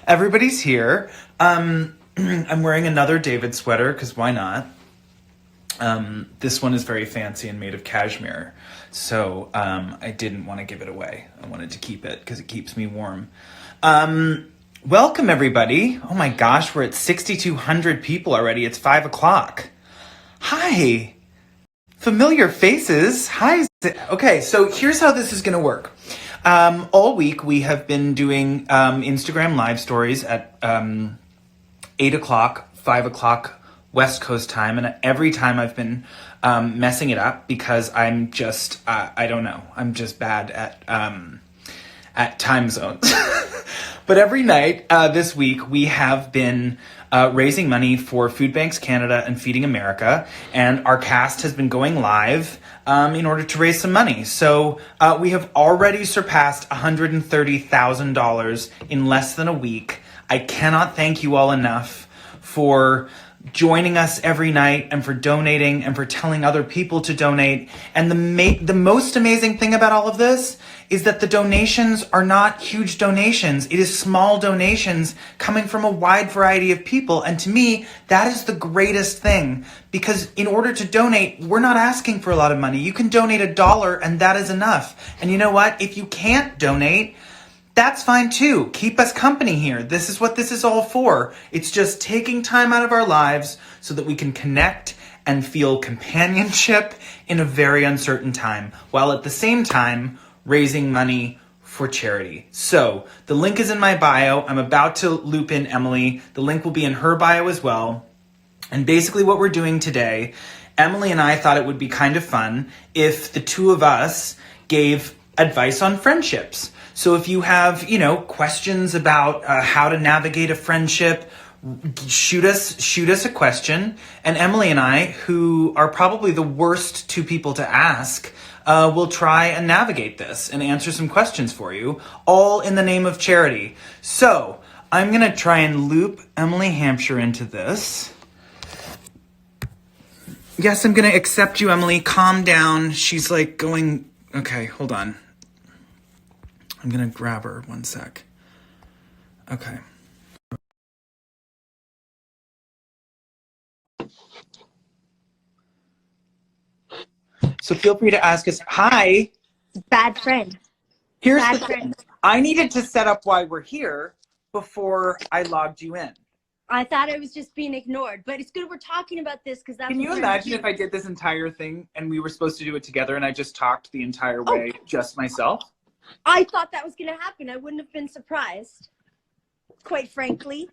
Everybody's here. I'm wearing another David sweater because why not? This one is very fancy and made of cashmere. So I didn't want to give it away. I wanted to keep it because it keeps me warm. Welcome, everybody. Oh my gosh, we're at 6,200 people already. It's 5 o'clock. Hi. Familiar faces. Hi. Okay, so here's how this is going to work. All week we have been doing Instagram live stories at 8 o'clock, 5 o'clock West Coast time. And every time I've been messing it up because I'm just, I don't know, I'm just bad at time zones. But every night this week we have been raising money for Food Banks Canada and Feeding America. And our cast has been going live in order to raise some money. So we have already surpassed $130,000 in less than a week. I cannot thank you all enough for joining us every night and for donating and for telling other people to donate. And the most amazing thing about all of this is that the donations are not huge donations. It is small donations coming from a wide variety of people. And to me, that is the greatest thing, because in order to donate, we're not asking for a lot of money. You can donate $1 and that is enough. And you know what? If you can't donate, that's fine too. Keep us company here. This is what this is all for. It's just taking time out of our lives so that we can connect and feel companionship in a very uncertain time, while at the same time raising money for charity. So the link is in my bio. I'm about to loop in Emily. The link will be in her bio as well. And basically what we're doing today, Emily and I thought it would be kind of fun if the two of us gave advice on friendships. So if you have, questions about how to navigate a friendship, shoot us a question. And Emily and I, who are probably the worst two people to ask, will try and navigate this and answer some questions for you, all in the name of charity. So I'm going to try and loop Emily Hampshire into this. Yes, I'm going to accept you, Emily. Calm down. She's like going... Okay, hold on. I'm going to grab her 1 sec. Okay. So feel free to ask us. Hi. Bad friend. Here's the thing. I needed to set up why we're here before I logged you in. I thought I was just being ignored, but it's good we're talking about this because that's. Can you imagine if I did this entire thing and we were supposed to do it together and I just talked the entire way just myself? I thought that was going to happen. I wouldn't have been surprised, quite frankly.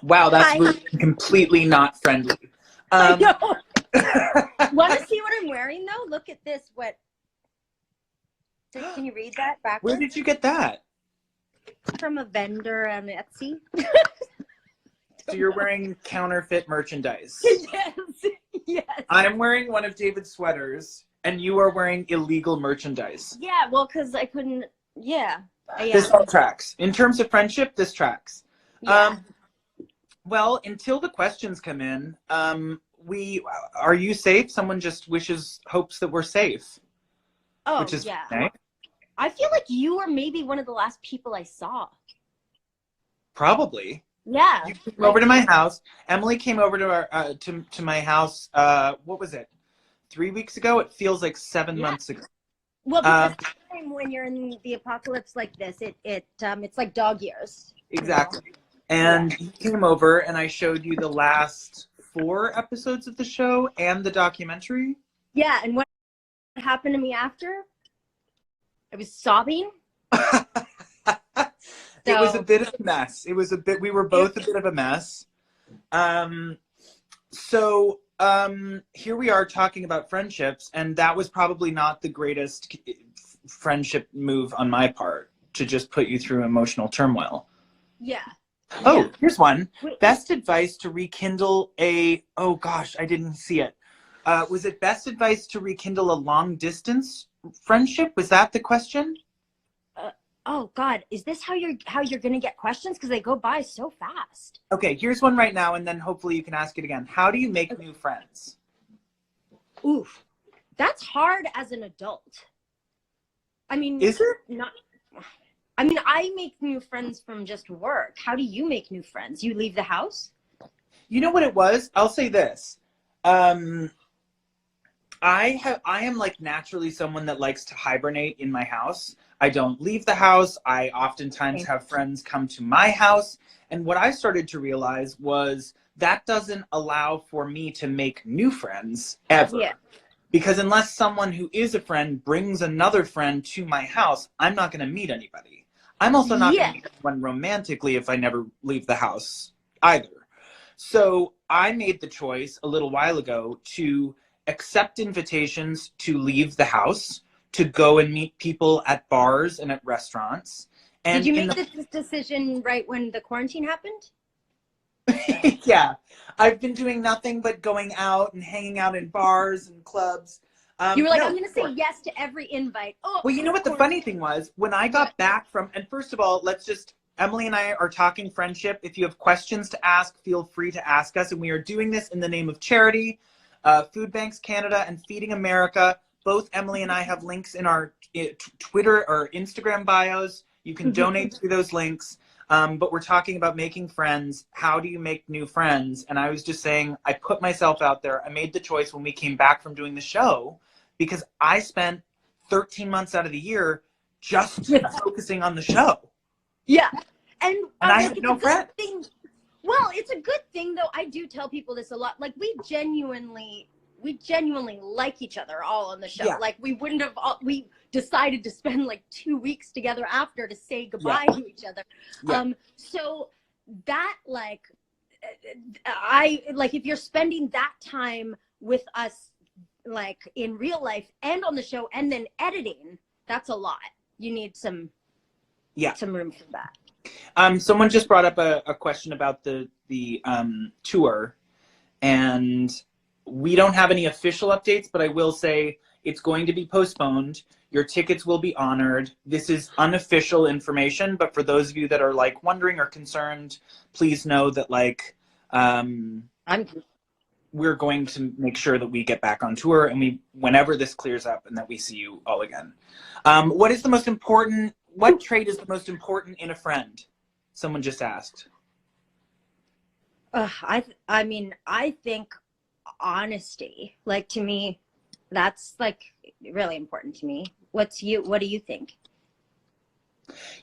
Wow, that's really completely not friendly. I know. Want to see what I'm wearing, though? Look at this. What? Can you read that backwards? Where did you get that? From a vendor on Etsy. So you're wearing counterfeit merchandise. Yes. Yes. I'm wearing one of David's sweaters, and you are wearing illegal merchandise. Yeah, well, because I couldn't. Yeah. This all tracks. In terms of friendship, this tracks. Yeah. Well, until the questions come in, are you safe? Someone just hopes that we're safe. Oh, which is yeah. Nice. I feel like you were maybe one of the last people I saw. Probably. Yeah. You came over to my house. Emily came over to our to my house. What was it? 3 weeks ago? It feels like 7 months ago. Well, because when you're in the apocalypse like this, it's like dog years. Exactly. And you came over and I showed you the last 4 episodes of the show and the documentary. Yeah, and what happened to me after? I was sobbing. It was a bit of a mess. We were both a bit of a mess. So here we are talking about friendships, and that was probably not the greatest friendship move on my part, to just put you through emotional turmoil. Yeah. Oh, yeah. Here's one. Wait. Best advice to rekindle oh gosh, I didn't see it. Was it best advice to rekindle a long distance friendship? Was that the question? Oh God, is this how you're gonna get questions? Because they go by so fast. Okay, here's one right now, and then hopefully you can ask it again. How do you make new friends? Oof, that's hard as an adult. I mean, Is it? Not. I mean, I make new friends from just work. How do you make new friends? You leave the house? You know what it was? I'll say this. I am like naturally someone that likes to hibernate in my house. I don't leave the house. I oftentimes have friends come to my house. And what I started to realize was that doesn't allow for me to make new friends ever. Yeah. Because unless someone who is a friend brings another friend to my house, I'm not going to meet anybody. I'm also not going to meet anyone romantically if I never leave the house either. So I made the choice a little while ago to accept invitations to leave the house, to go and meet people at bars and at restaurants. And did you make this decision right when the quarantine happened? Yeah, I've been doing nothing but going out and hanging out in bars and clubs. You were like, I'm going to say yes to every invite. Oh, well, you know what the funny thing was? When I got back from, and first of all, Emily and I are talking friendship. If you have questions to ask, feel free to ask us. And we are doing this in the name of charity. Food Banks Canada and Feeding America. Both Emily and I have links in our Twitter or Instagram bios. You can donate through those links. But we're talking about making friends. How do you make new friends? And I was just saying, I put myself out there. I made the choice when we came back from doing the show because I spent 13 months out of the year just focusing on the show. Yeah. And I had no friends. Well, it's a good thing, though. I do tell people this a lot. Like, we genuinely like each other all on the show. Yeah. Like, we wouldn't have, we decided to spend like 2 weeks together after to say goodbye to each other. Yeah. So that, like, if you're spending that time with us, like in real life and on the show and then editing, that's a lot. You need some room for that. Someone just brought up a question about the tour, and we don't have any official updates, but I will say it's going to be postponed. Your tickets will be honored. This is unofficial information, but for those of you that are like wondering or concerned, please know that like we're going to make sure that we get back on tour and whenever this clears up and that we see you all again. What trait is the most important in a friend? Someone just asked. I mean, I think honesty, like, to me, that's like really important to me. What do you think?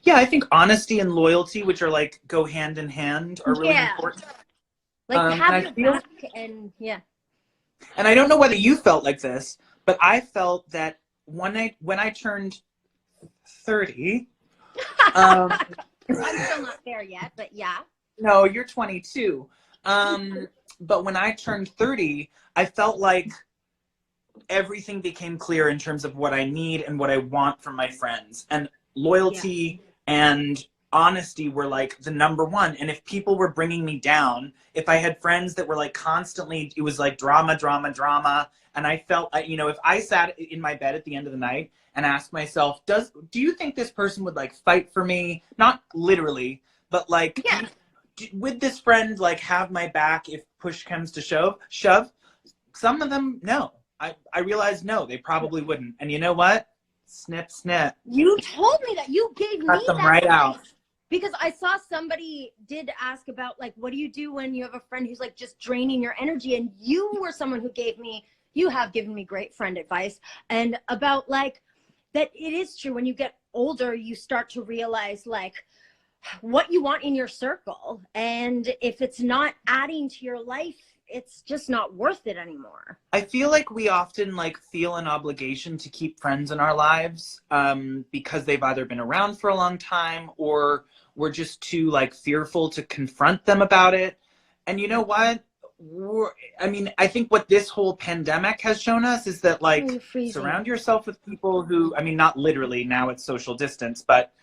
Yeah, I think honesty and loyalty, which are like go hand in hand, are really important. Like have your back and And I don't know whether you felt like this, but I felt that when I turned 30, I'm still not there yet, but yeah. No, you're 22. But when I turned 30, I felt like everything became clear in terms of what I need and what I want from my friends. And loyalty and honesty were like the number one. And if people were bringing me down, if I had friends that were like constantly, it was like drama. And I felt, if I sat in my bed at the end of the night and asked myself, do you think this person would like fight for me? Not literally, but like, would this friend like have my back if push comes to shove? Some of them, no. I realized no, they probably wouldn't. And you know what? Snip, snip. You told me that. You gave Cut me them that right advice. out. Because I saw somebody did ask about like, what do you do when you have a friend who's like just draining your energy? And you were someone who you have given me great friend advice. And about like, that it is true when you get older, you start to realize like what you want in your circle. And if it's not adding to your life, it's just not worth it anymore. I feel like we often like feel an obligation to keep friends in our lives because they've either been around for a long time or we're just too like fearful to confront them about it. And you know what? I think what this whole pandemic has shown us is that like surround yourself with people who, not literally, now it's social distance, but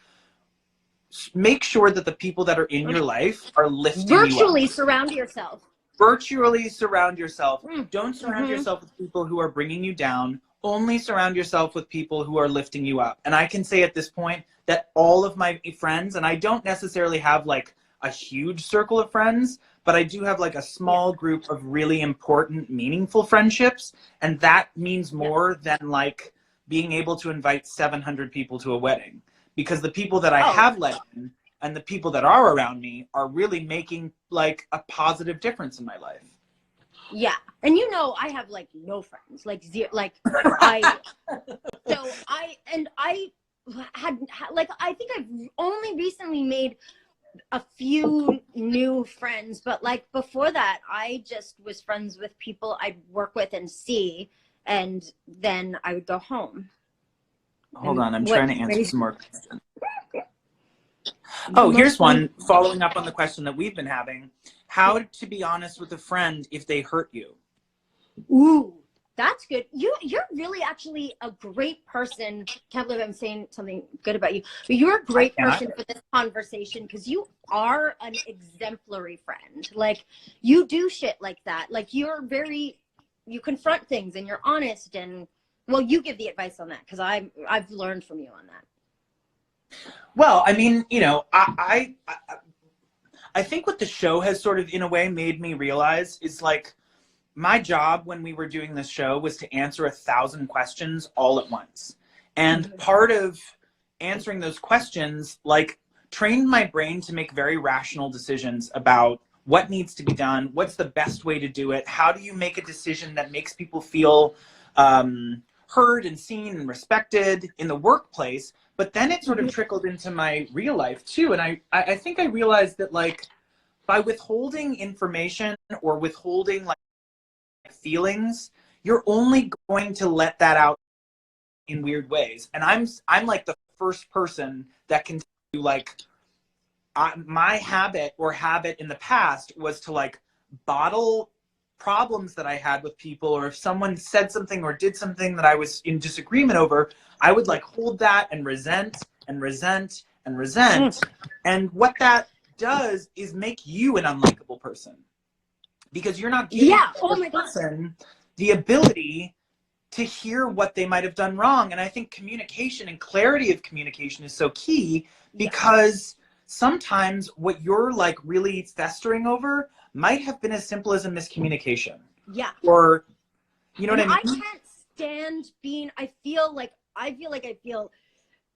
make sure that the people that are in your life are lifting you up. Virtually surround yourself. Virtually surround yourself. Don't surround yourself with people who are bringing you down. Only surround yourself with people who are lifting you up. And I can say at this point that all of my friends, and I don't necessarily have like a huge circle of friends, but I do have like a small group of really important, meaningful friendships. And that means more than like being able to invite 700 people to a wedding. because the people that I have let in and the people that are around me are really making like a positive difference in my life. Yeah. And you know, I have like no friends, like zero, like I had like, I think I've only recently made a few new friends, but like before that, I just was friends with people I'd work with and see, and then I would go home. Hold on, I'm trying to answer some more questions. Oh, here's one following up on the question that we've been having. How to be honest with a friend if they hurt you? Ooh, that's good. You're really actually a great person. Can't believe I'm saying something good about you. But you're a great person for this conversation because you are an exemplary friend. Like, you do shit like that. Like, you confront things and you're honest, and well, you give the advice on that because I've learned from you on that. Well, I mean, you know, I think what the show has sort of in a way made me realize is like, my job when we were doing this show was to answer 1,000 questions all at once. And part of answering those questions, like, trained my brain to make very rational decisions about what needs to be done, what's the best way to do it, how do you make a decision that makes people feel heard and seen and respected in the workplace. But then it sort of trickled into my real life too. And I think I realized that, like, by withholding information or withholding like feelings, you're only going to let that out in weird ways. And I'm like the first person that can tell you, like, my habit in the past was to like bottle problems that I had with people, or if someone said something or did something that I was in disagreement over, I would like hold that and resent and resent and resent. And what that does is make you an unlikable person, because you're not giving the person the ability to hear what they might have done wrong. And I think communication and clarity of communication is so key, because sometimes what you're like really festering over might have been as simple as a miscommunication. Yeah. Or, you know what I mean? I can't stand being, I feel,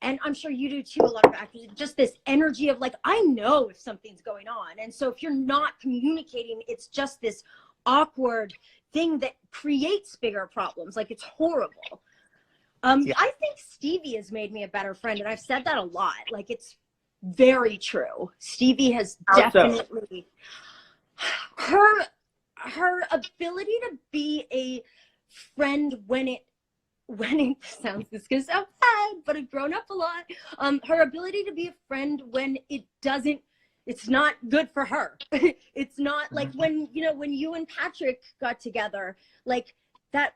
and I'm sure you do too, a lot of actors, just this energy of like, I know if something's going on. And so if you're not communicating, it's just this awkward thing that creates bigger problems. Like, it's horrible. I think Stevie has made me a better friend. And I've said that a lot. Like, it's very true. Stevie has definitely, her ability to be a friend when it sounds, this is gonna sound bad, but I've grown up a lot. Her ability to be a friend when it's not good for her. It's not like when you and Patrick got together, like that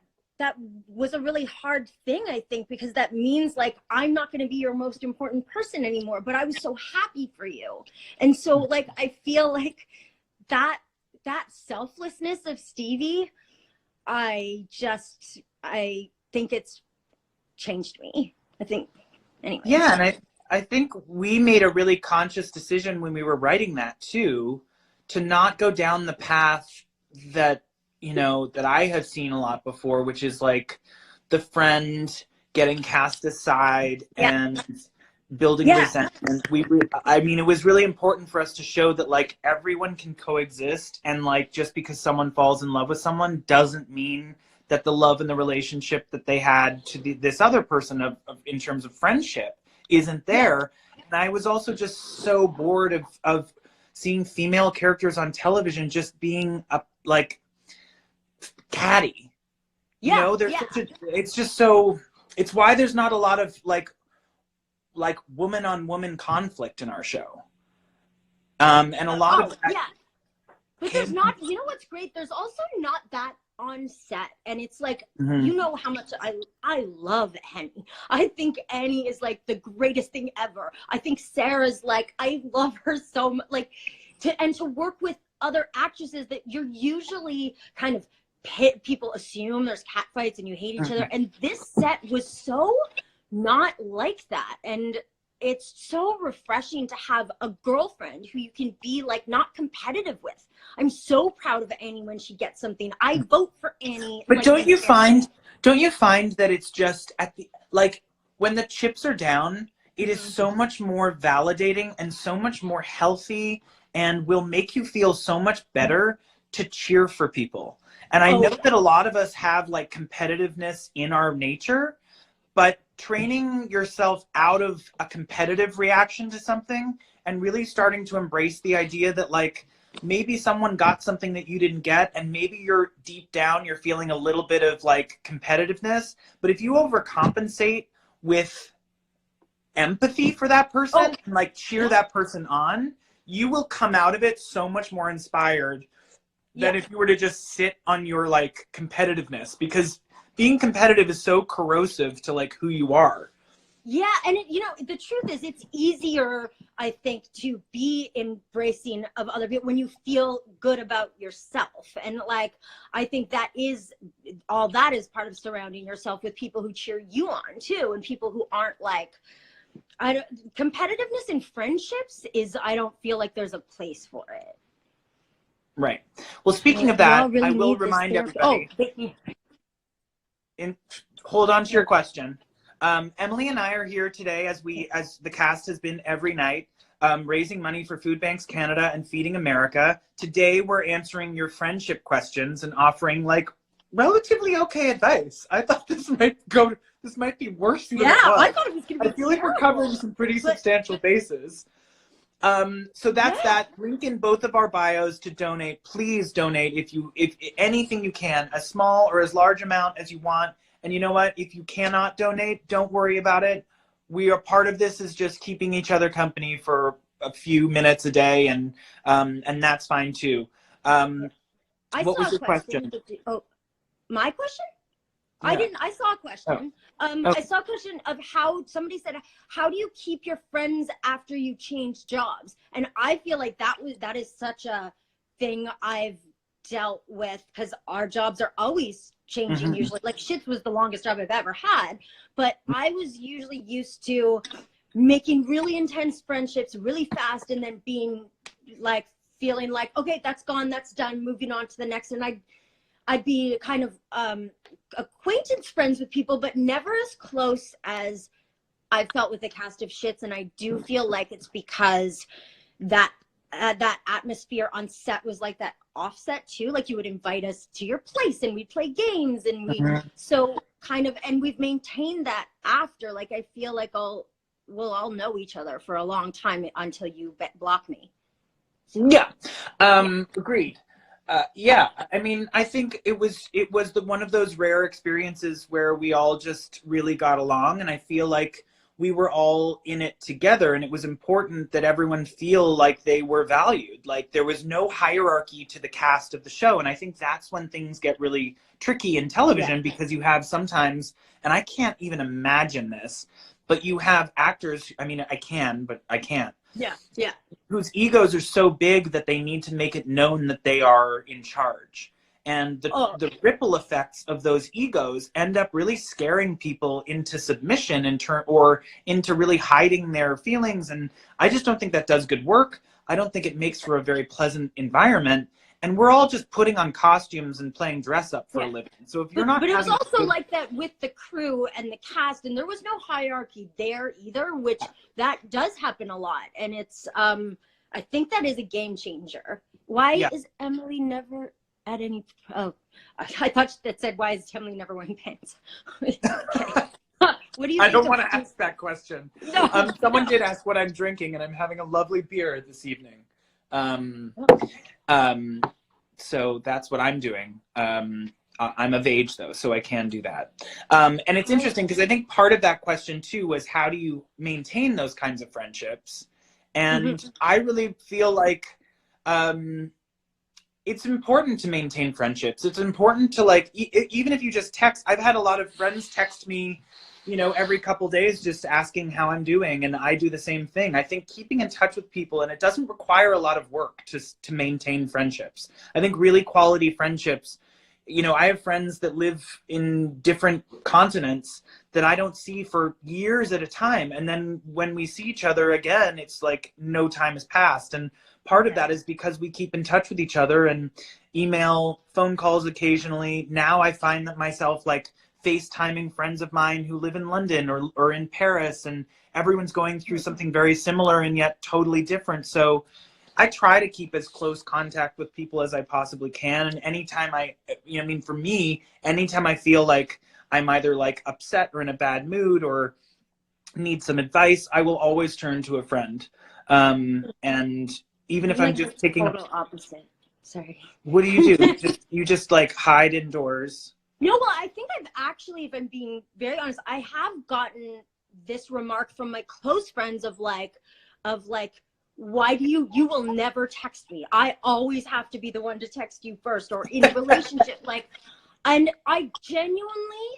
was a really hard thing, I think, because that means like, I'm not going to be your most important person anymore, but I was so happy for you. And so like, I feel like that selflessness of Stevie, I think it's changed me. I think, anyway. Yeah, and I think we made a really conscious decision when we were writing that too, to not go down the path that, you know, that I have seen a lot before, which is like the friend getting cast aside and building resentment. I mean, it was really important for us to show that like everyone can coexist, and like just because someone falls in love with someone doesn't mean that the love and the relationship that they had to this other person of in terms of friendship isn't there. And I was also just so bored of seeing female characters on television just being like catty. You know, there's it's just so, it's why there's not a lot of like woman on woman conflict in our show. And a lot of that, but there's not, you know what's great? There's also not that on set, and it's like, you know how much I love Henny. I think Annie is like the greatest thing ever. I think Sarah's like, I love her so much. Like, to work with other actresses that you're usually kind of people assume there's catfights and you hate each other, and this set was so not like that. And it's so refreshing to have a girlfriend who you can be like not competitive with. I'm so proud of Annie when she gets something. I vote for Annie. But like, don't you find that it's just at the, like, when the chips are down it is so much more validating and so much more healthy and will make you feel so much better to cheer for people. And I know that a lot of us have like competitiveness in our nature, but training yourself out of a competitive reaction to something and really starting to embrace the idea that like maybe someone got something that you didn't get, and maybe you're deep down, you're feeling a little bit of like competitiveness, but if you overcompensate with empathy for that person and like cheer that person on, you will come out of it so much more inspired than if you were to just sit on your like competitiveness, because being competitive is so corrosive to like who you are. Yeah, and you know, the truth is it's easier, I think, to be embracing of other people when you feel good about yourself. And like, I think that is all that is part of surrounding yourself with people who cheer you on too, and people who aren't like, competitiveness in friendships is, I don't feel like there's a place for it. Right. Well, speaking of that, I will remind everybody. Hold on to your question. Emily and I are here today, as the cast has been every night, raising money for Food Banks Canada and Feeding America. Today, we're answering your friendship questions and offering like relatively okay advice. I thought this might be worse than it was. I thought it was going to be I feel like we're covering some pretty substantial bases. So that's that. Link in both of our bios to donate. Please donate if anything you can, as small or as large amount as you want. And you know what? If you cannot donate, don't worry about it. We are part of this is just keeping each other company for a few minutes a day, and that's fine too. What was your question? My question? Yeah. I saw a question. I saw a question of how somebody said, how do you keep your friends after you change jobs? And I feel like that is such a thing I've dealt with, because our jobs are always changing usually. Like Schitt was the longest job I've ever had, but I was usually used to making really intense friendships really fast and then being like, feeling like, okay, that's gone, that's done, moving on to the next. And I'd be kind of acquaintance friends with people, but never as close as I felt with the cast of Schitts. And I do feel like it's because that atmosphere on set was like that offset too. Like you would invite us to your place and we'd play games and so kind of, and we've maintained that after. Like I feel like we'll all know each other for a long time until you block me. Yeah, agreed. Yeah, I mean, I think it was one of those rare experiences where we all just really got along, and I feel like we were all in it together, and it was important that everyone feel like they were valued. Like there was no hierarchy to the cast of the show, and I think that's when things get really tricky in television, because you have sometimes, and I can't even imagine this, but you have actors, I mean, I can, but I can't. Yeah. Whose egos are so big that they need to make it known that they are in charge. And the ripple effects of those egos end up really scaring people into submission or into really hiding their feelings. And I just don't think that does good work. I don't think it makes for a very pleasant environment. And we're all just putting on costumes and playing dress up for a living. So if you're not, but it was also like that with the crew and the cast, and there was no hierarchy there either, which that does happen a lot. And it's, I think that is a game changer. Why is Emily never at any? Oh, I thought that said, why is Emily never wearing pants? Okay. What do you? I don't want to ask that question. No. Someone did ask what I'm drinking, and I'm having a lovely beer this evening. So that's what I'm doing. I'm of age though, so I can do that. And it's interesting because I think part of that question too was how do you maintain those kinds of friendships? And I really feel like it's important to maintain friendships. It's important to like, even if you just text. I've had a lot of friends text me, you know, every couple days just asking how I'm doing, and I do the same thing. I think keeping in touch with people, and it doesn't require a lot of work to maintain friendships. I think really quality friendships, you know, I have friends that live in different continents that I don't see for years at a time, and then when we see each other again, it's like no time has passed. And part of that is because we keep in touch with each other and email, phone calls occasionally. Now I find that myself like FaceTiming friends of mine who live in London or in Paris, and everyone's going through something very similar and yet totally different. So I try to keep as close contact with people as I possibly can. And anytime for me, anytime I feel like I'm either like upset or in a bad mood or need some advice, I will always turn to a friend. And even if I'm just taking total opposite. Sorry. What do you do? You just like hide indoors? No, well, I think I've actually, if I'm being very honest, I have gotten this remark from my close friends of like, why do you will never text me. I always have to be the one to text you first, or in a relationship, like, and I genuinely,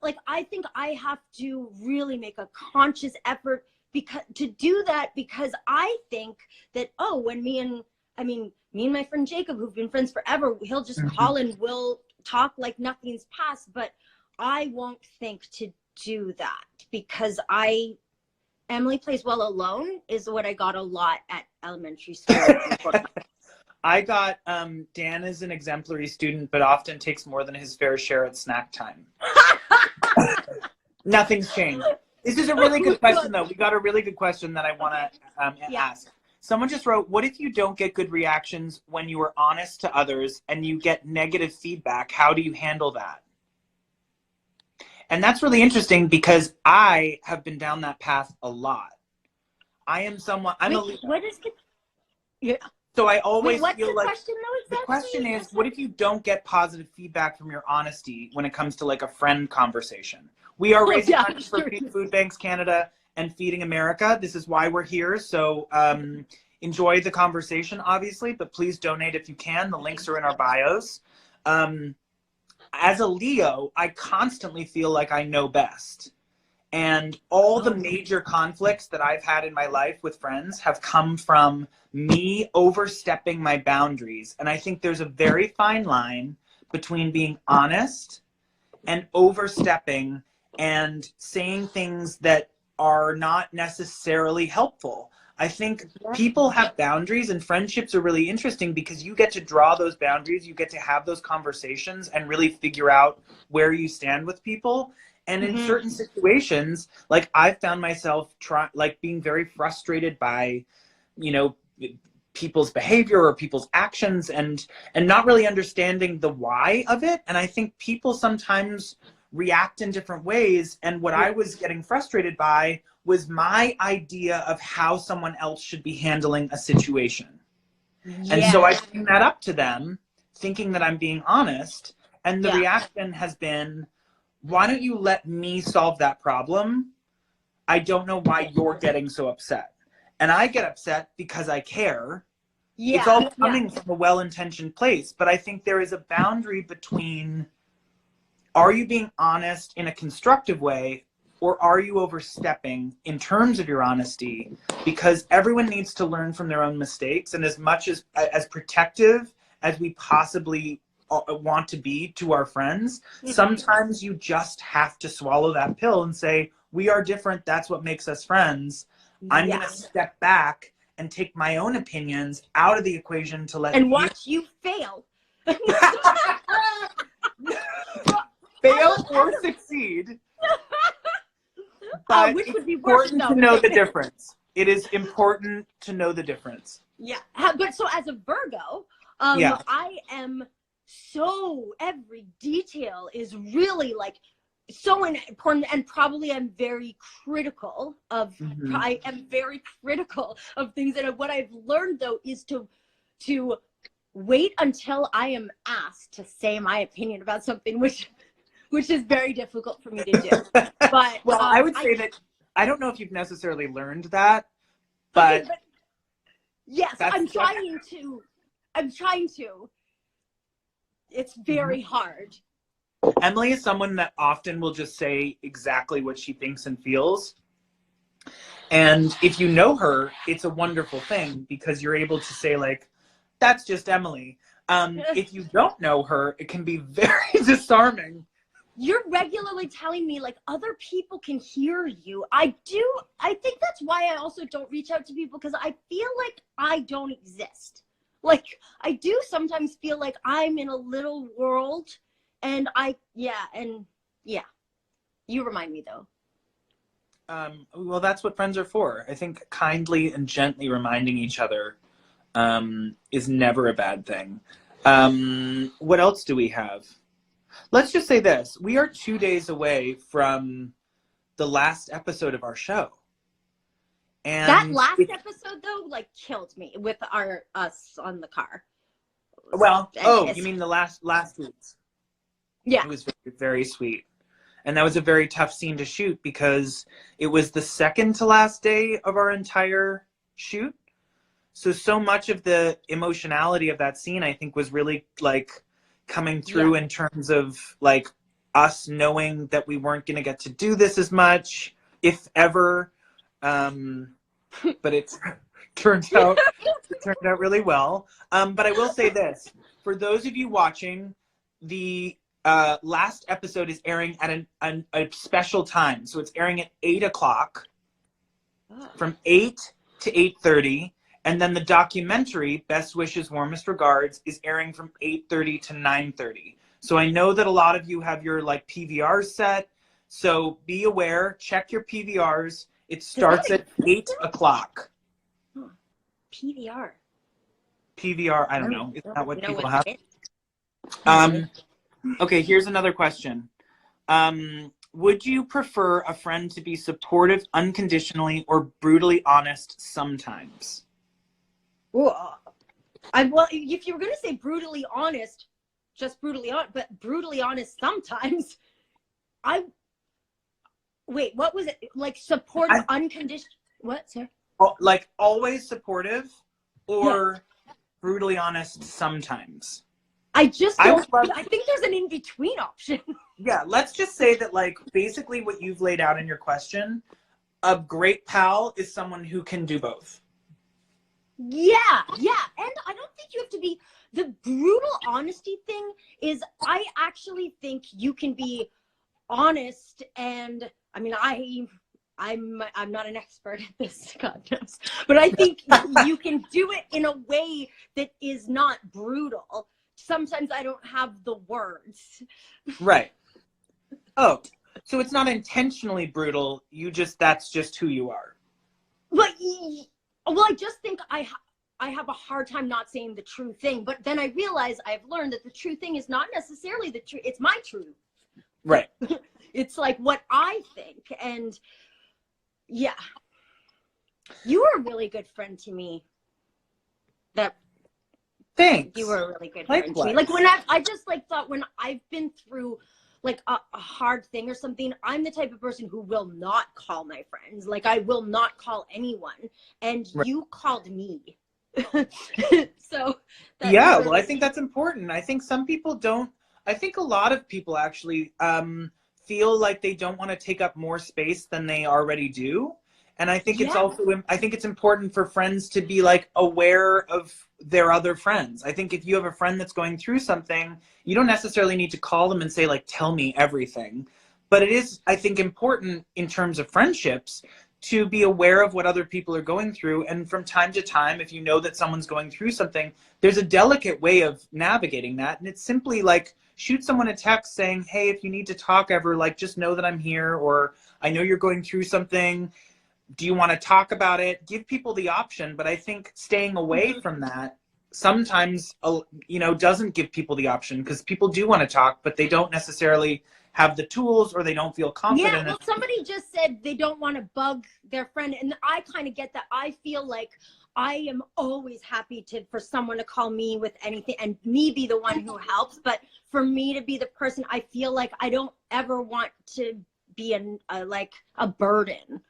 like, I think I have to really make a conscious effort to do that, because I think that, when me and my friend Jacob, who've been friends forever, he'll just call and we'll talk like nothing's passed. But I won't think to do that, because Emily plays well alone is what I got a lot at elementary school. I got Dan is an exemplary student, but often takes more than his fair share at snack time. Nothing's changed. This is a really good question, though. We got a really good question that I want to ask. Someone just wrote, what if you don't get good reactions when you are honest to others and you get negative feedback? How do you handle that? And that's really interesting, because I have been down that path a lot. I am someone, what is the, yeah. So I always what's feel the like question, though, exactly? The question is, what if you don't get positive feedback from your honesty when it comes to like a friend conversation? We are raising money for Food Banks Canada and Feeding America. This is why we're here. So enjoy the conversation, obviously, but please donate if you can. The links are in our bios. As a Leo, I constantly feel like I know best. And all the major conflicts that I've had in my life with friends have come from me overstepping my boundaries. And I think there's a very fine line between being honest and overstepping and saying things that are not necessarily helpful. I think people have boundaries, and friendships are really interesting because you get to draw those boundaries, you get to have those conversations and really figure out where you stand with people. And in certain situations, like I've found myself being very frustrated by, people's behavior or people's actions and not really understanding the why of it. And I think people sometimes react in different ways. And what I was getting frustrated by was my idea of how someone else should be handling a situation. Yeah. And so I bring that up to them, thinking that I'm being honest. And the reaction has been, why don't you let me solve that problem? I don't know why you're getting so upset. And I get upset because I care. Yeah, it's all coming from a well-intentioned place. But I think there is a boundary between, are you being honest in a constructive way, or are you overstepping in terms of your honesty? Because everyone needs to learn from their own mistakes. And as much as protective as we possibly want to be to our friends, sometimes you just have to swallow that pill and say, we are different. That's what makes us friends. I'm going to step back and take my own opinions out of the equation to let watch you fail. Fail or succeed. But which would be important to know the difference. It is important to know the difference. Yeah. But so as a Virgo, I am so, every detail is really like so important, and probably I'm very critical of I am very critical of things. And what I've learned, though, is to wait until I am asked to say my opinion about something, which is very difficult for me to do. But I would say that I don't know if you've necessarily learned that, but yes, I'm trying to. It's very hard. Emily is someone that often will just say exactly what she thinks and feels. And if you know her, it's a wonderful thing, because you're able to say, like, that's just Emily. If you don't know her, it can be very disarming. You're regularly telling me, like, other people can hear you. I think that's why I also don't reach out to people, because I feel like I don't exist. Like, I do sometimes feel like I'm in a little world, and You remind me though. Well, that's what friends are for. I think kindly and gently reminding each other is never a bad thing. What else do we have? Let's just say this. We are 2 days away from the last episode of our show. And that last episode though, like, killed me with us on the car. Well, you mean the last week's? Yeah. It was very, very sweet. And that was a very tough scene to shoot because it was the second to last day of our entire shoot. So much of the emotionality of that scene, I think, was really like coming through in terms of like us knowing that we weren't going to get to do this as much, if ever. But it turned out really well. But I will say this, for those of you watching, the last episode is airing at a special time. So it's airing at 8:00 from 8 to 8:30. And then the documentary, Best Wishes, Warmest Regards, is airing from 8:30 to 9:30. So I know that a lot of you have your like PVRs set. So be aware, check your PVRs. It starts at 8:00. PVR. PVR, I don't know. Isn't that what people have? It Okay, here's another question. Would you prefer a friend to be supportive unconditionally or brutally honest sometimes? well, if you were going to say brutally honest, just brutally honest, but brutally honest sometimes, wait, what was it? Like supportive, unconditional, what, sir? Like always supportive or brutally honest sometimes? I think there's an in-between option. Yeah, let's just say that like basically what you've laid out in your question, a great pal is someone who can do both. Yeah. And I don't think you have to be, the brutal honesty thing is, I actually think you can be honest, and I mean, I'm not an expert at this, God knows, but I think you can do it in a way that is not brutal. Sometimes I don't have the words. Right. Oh, so it's not intentionally brutal. That's just who you are. But, well, I just think I have a hard time not saying the true thing. But then I realize I've learned that the true thing is not necessarily the truth. It's my truth. Right. It's like what I think. And yeah, you were a really good friend to me. Thanks. You were a really good friend to me. Like when I just like thought when I've been through like a hard thing or something, I'm the type of person who will not call my friends. Like I will not call anyone. And you called me. So yeah, well, I think that's important. I think some people don't. I think a lot of people actually feel like they don't want to take up more space than they already do. And I think it's important for friends to be like aware of their other friends. I think if you have a friend that's going through something, you don't necessarily need to call them and say like, tell me everything. But it is, I think, important in terms of friendships to be aware of what other people are going through. And from time to time, if you know that someone's going through something, there's a delicate way of navigating that. And it's simply like, shoot someone a text saying, hey, if you need to talk ever, like, just know that I'm here, or I know you're going through something. Do you want to talk about it? Give people the option. But I think staying away from that sometimes, doesn't give people the option, because people do want to talk, but they don't necessarily have the tools, or they don't feel confident. Yeah, well, somebody just said they don't want to bug their friend. And I kind of get that. I feel like I am always happy for someone to call me with anything and me be the one who helps. But for me to be the person, I feel like I don't ever want to be a burden.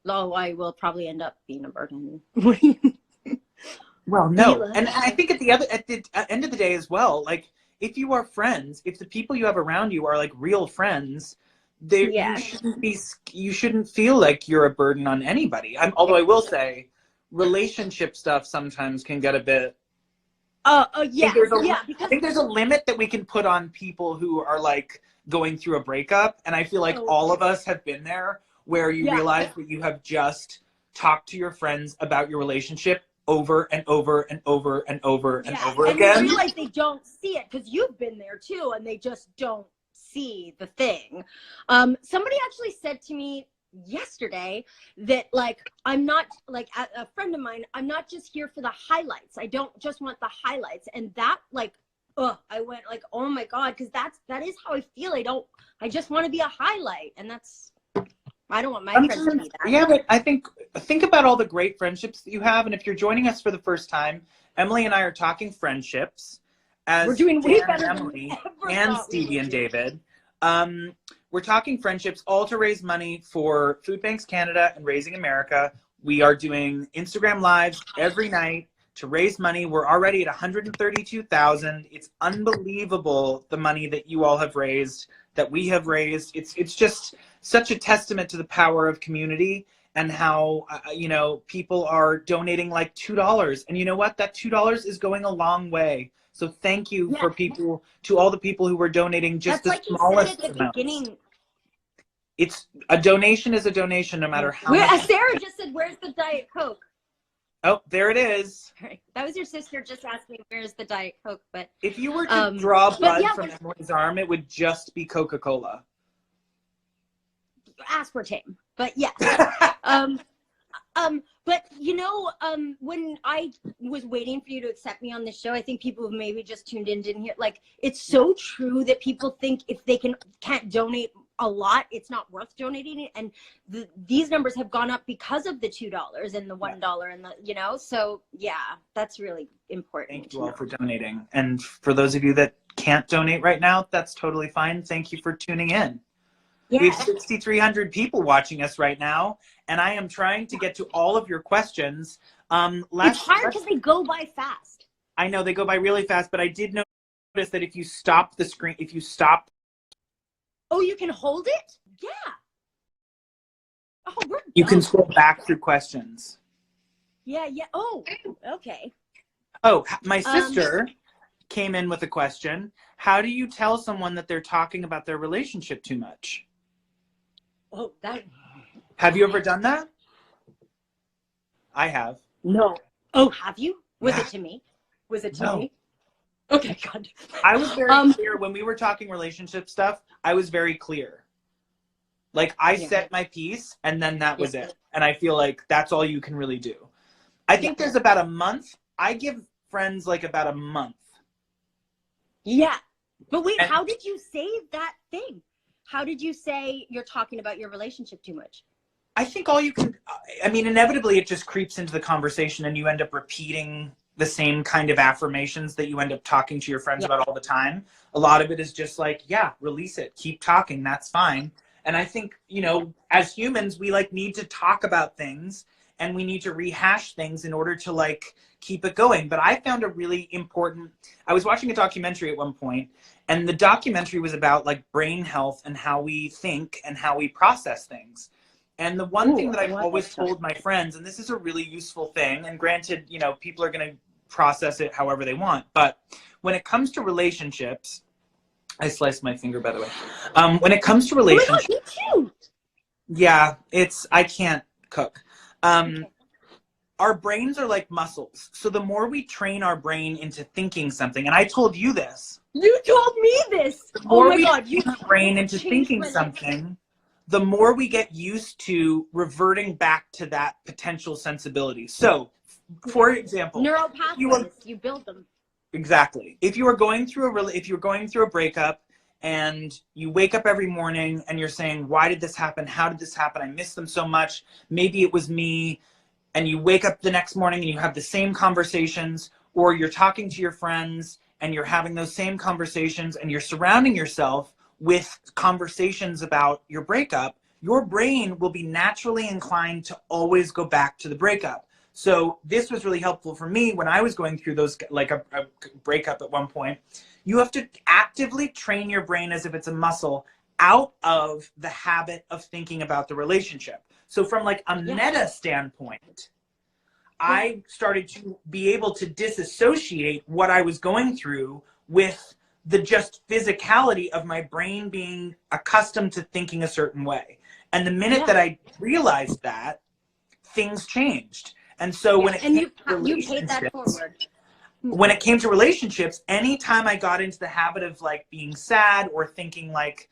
Though I will probably end up being a burden. Well, no. And I think at the end of the day as well, like, if you are friends, if the people you have around you are like real friends, you shouldn't feel like you're a burden on anybody. Although I will say, relationship stuff sometimes can get a bit. I think there's a limit that we can put on people who are like going through a breakup, and I feel like all of us have been there, where you realize that you have just talked to your friends about your relationship over and over and over and over and over again. And you realize they don't see it, because you've been there too, and they just don't see the thing. Somebody actually said to me yesterday that like I'm not like a friend of mine, I'm not just here for the highlights. I don't just want the highlights. And that like I went like, oh my God, because that is how I feel. I just want to be a highlight. And I don't want my friends to be that. Yeah, but I think about all the great friendships that you have. And if you're joining us for the first time, Emily and I are talking friendships as we're doing way Dan better and than Emily we and thought we Stevie would and do. David. We're talking friendships, all to raise money for Food Banks Canada and Raising America. We are doing Instagram Lives every night to raise money. We're already at 132,000. It's unbelievable the money that you all have raised, that we have raised. It's just such a testament to the power of community and how people are donating like $2. And you know what? That $2 is going a long way. So thank you to all the people who were donating just That's the like smallest you said at the amounts. beginning. It's a donation is a donation, no matter how much. Sarah just said, "Where's the Diet Coke?" Oh, there it is. Right. That was your sister just asking, "Where's the Diet Coke?" But if you were to draw blood from but Emily's arm, it would just be Coca-Cola. Aspartame. But yes. But when I was waiting for you to accept me on this show, I think people who maybe just tuned in didn't hear. Like, it's so true that people think if they can't donate a lot, it's not worth donating it. And these numbers have gone up because of the $2 and the $1 and the So yeah, that's really important. Thank you all for donating. And for those of you that can't donate right now, that's totally fine. Thank you for tuning in. Yeah. We have 6,300 people watching us right now, and I am trying to get to all of your questions. It's hard because they go by fast. I know they go by really fast, but I did notice that if you stop the screen, Oh, you can hold it? Yeah. Oh, we're done. You can scroll back through questions. Yeah. Oh, okay. Oh, my sister came in with a question. How do you tell someone that they're talking about their relationship too much? Oh, Have you ever done that? I have. No. Oh, have you? Was it to me? Was it to me? Okay, God. I was very clear when we were talking relationship stuff. I was very clear. Like I said my piece, and then that was it. And I feel like that's all you can really do. I think there's about a month. I give friends like about a month. Yeah. But wait, how did you say that thing? How did you say you're talking about your relationship too much? I think all you can, inevitably it just creeps into the conversation and you end up repeating the same kind of affirmations that you end up talking to your friends about all the time. A lot of it is just like, release it, keep talking, that's fine. And I think, as humans, we need to talk about things and we need to rehash things in order to keep it going. But I found a really important, I was watching a documentary at one point, and the documentary was about brain health and how we think and how we process things. And the one thing that I've always told my friends, and this is a really useful thing, and granted, people are going to process it however they want, but when it comes to relationships, I sliced my finger, by the way. When it comes to relationships, me too. Yeah, I can't cook. Our brains are like muscles. So the more we train our brain into thinking something, and I told you this. You told me this. The more we train our brain into thinking something, the more we get used to reverting back to that potential sensibility. So, for example, neural pathways, you build them. Exactly. If you are going through a breakup and you wake up every morning and you're saying, why did this happen? How did this happen? I miss them so much. Maybe it was me. And you wake up the next morning and you have the same conversations, or you're talking to your friends and you're having those same conversations and you're surrounding yourself with conversations about your breakup, your brain will be naturally inclined to always go back to the breakup. So this was really helpful for me when I was going through those, a breakup at one point. You have to actively train your brain as if it's a muscle out of the habit of thinking about the relationship. So from a meta standpoint, I started to be able to disassociate what I was going through with the just physicality of my brain being accustomed to thinking a certain way. And the minute that I realized that, things changed. And so when it came to relationships, you paid that forward. when it came to relationships, anytime I got into the habit of like being sad or thinking like,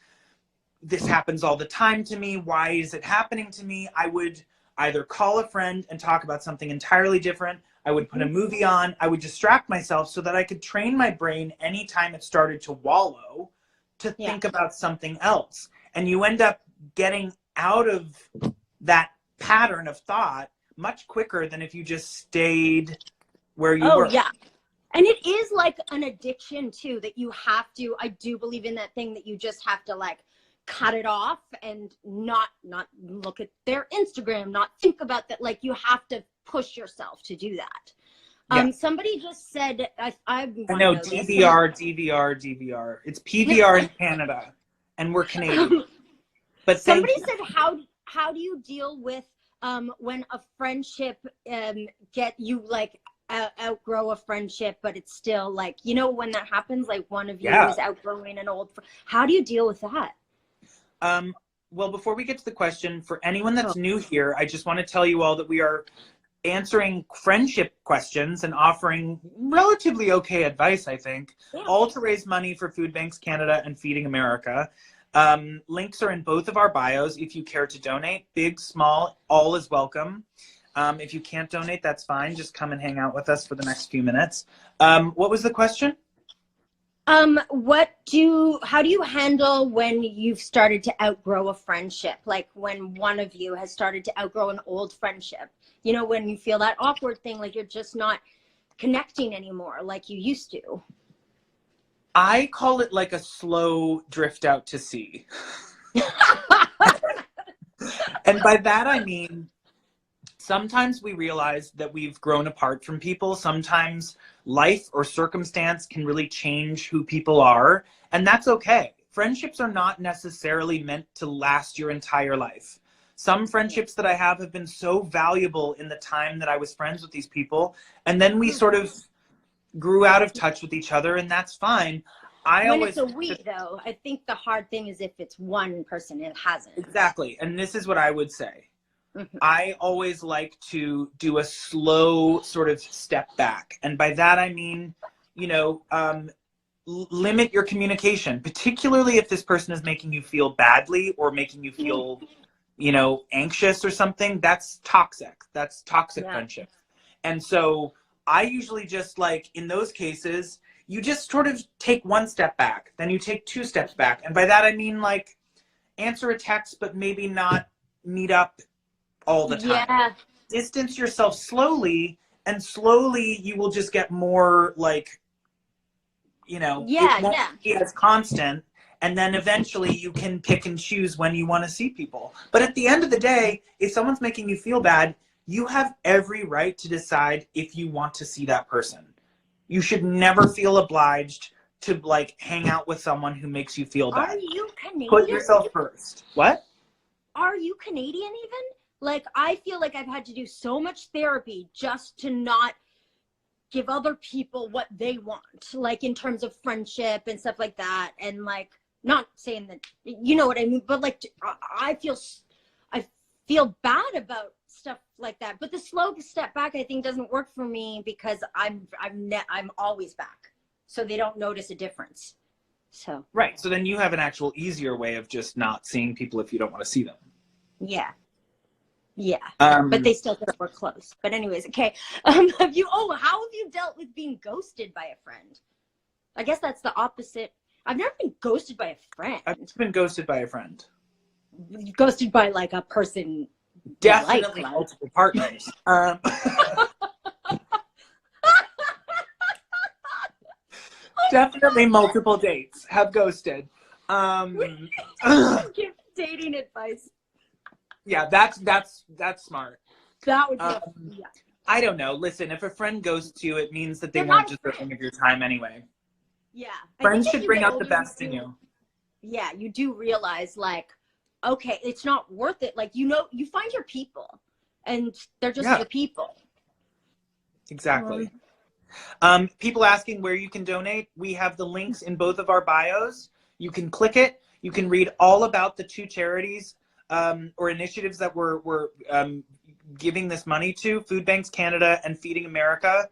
this happens all the time to me, why is it happening to me? I would either call a friend and talk about something entirely different. I would put a movie on. I would distract myself so that I could train my brain anytime it started to wallow to think about something else. And you end up getting out of that pattern of thought much quicker than if you just stayed where you were. Oh, yeah. And it is like an addiction too, that you have to, I do believe in that thing that you just have to like cut it off and not look at their Instagram, not think about that. Like you have to push yourself to do that. Somebody just said, I know, DVR. It's PVR in Canada, and we're Canadian. But somebody said, how do you deal with when a friendship you like outgrow a friendship, but it's still like, you know, when that happens, like one of you is outgrowing an old friend. How do you deal with that? Well, before we get to the question, for anyone that's new here, I just want to tell you all that we are answering friendship questions and offering relatively okay advice, I think, all to raise money for Food Banks Canada and Feeding America. Links are in both of our bios if you care to donate. Big, small, all is welcome. If you can't donate, that's fine. Just come and hang out with us for the next few minutes. What was the question? How do you handle when you've started to outgrow a friendship? Like when one of you has started to outgrow an old friendship, you know, when you feel that awkward thing, like you're just not connecting anymore like you used to. I call it like a slow drift out to sea. And by that, I mean, sometimes we realize that we've grown apart from people. Sometimes life or circumstance can really change who people are, and that's okay. Friendships are not necessarily meant to last your entire life. Some friendships that I have been so valuable in the time that I was friends with these people, and then we sort of grew out of touch with each other, and that's fine. It's a we, though, I think the hard thing is if it's one person, it hasn't. Exactly, and this is what I would say. I always like to do a slow sort of step back. And by that, I mean, you know, limit your communication, particularly if this person is making you feel badly or making you feel, you know, anxious or something. That's toxic. That's toxic friendship. And so I usually just like, in those cases, you just sort of take one step back, then you take two steps back. And by that, I mean like answer a text, but maybe not meet up all the time. Yeah. Distance yourself slowly, and slowly you will just get more like, you know, it won't be as constant. And then eventually you can pick and choose when you want to see people. But at the end of the day, if someone's making you feel bad, you have every right to decide if you want to see that person. You should never feel obliged to like hang out with someone who makes you feel bad. Are you Canadian? Put yourself first. What? Are you Canadian even? Like, I feel like I've had to do so much therapy just to not give other people what they want, like in terms of friendship and stuff like that. And like, not saying that, you know what I mean, but like, I feel bad about stuff like that. But the slow step back, I think, doesn't work for me because I'm always back, so they don't notice a difference. So right. So then you have an actual easier way of just not seeing people if you don't want to see them. Yeah. Yeah, but they still think we're close. But anyways, okay. How have you dealt with being ghosted by a friend? I guess that's the opposite. I've never been ghosted by a friend. I've been ghosted by a friend. Ghosted by like a person. Definitely multiple partners. Definitely multiple dates have ghosted. Give dating advice. Yeah, that's smart. That would be I don't know. Listen, if a friend ghosts you, it means that they weren't deserving of your time anyway. Yeah. Friends should bring out the best in you. Yeah, you do realize like, okay, it's not worth it. Like, you know, you find your people and they're just your people. Exactly. People asking where you can donate. We have the links in both of our bios. You can click it. You can read all about the two charities or initiatives that we're giving this money to, Food Banks Canada and Feeding America.